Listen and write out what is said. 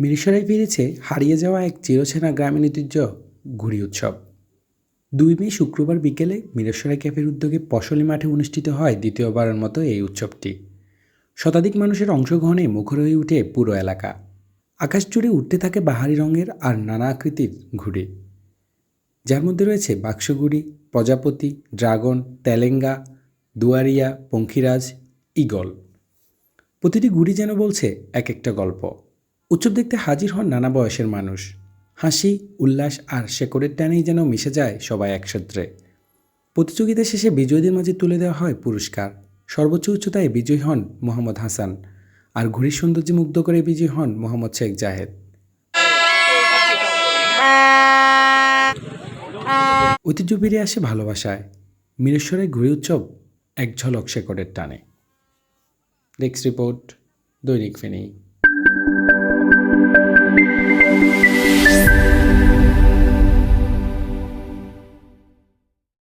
মিরসরাই ফিরেছে হারিয়ে যাওয়া এক চিরচেনা গ্রামীণ ঐতিহ্য ঘুড়ি উৎসব। 2 মে শুক্রবার বিকেলে মিরসরাই ক্যাফের উদ্যোগে পশলি মাঠে অনুষ্ঠিত হয় দ্বিতীয়বারের মতো এই উৎসবটি। শতাধিক মানুষের অংশগ্রহণে মুখর হয়ে ওঠে পুরো এলাকা। আকাশ জুড়ে উঠতে থাকে বাহারি রঙের আর নানা আকৃতির ঘুড়ি, যার মধ্যে রয়েছে বাক্সগুড়ি, প্রজাপতি, ড্রাগন, তেলেঙ্গা, দুয়ারিয়া, পঙ্খিরাজ, ঈগল। প্রতিটি গুড়ি যেন বলছে এক একটা গল্প। উৎসব দেখতে হাজির হন নানা বয়সের মানুষ। হাসি, উল্লাস আর শেকড়ের টানেই যেন মিশে যায় সবাই একসূত্রে। প্রতিযোগিতা শেষে বিজয়ীদের মাঝে তুলে দেওয়া হয় পুরস্কার। সর্বোচ্চ উচ্চতায় বিজয়ী হন মোহাম্মদ হাসান, আর ঘুড়ির সৌন্দর্যে মুগ্ধ করে বিজয়ী হন মোহাম্মদ শেখ জাহেদ। ঐতিহ্য ফিরে আসে ভালোবাসায়। মিরেশ্বরের ঘুড়ি উৎসব এক ঝলক শেকড়ের টানে। ডেস্ক রিপোর্ট, দৈনিক ফেনী।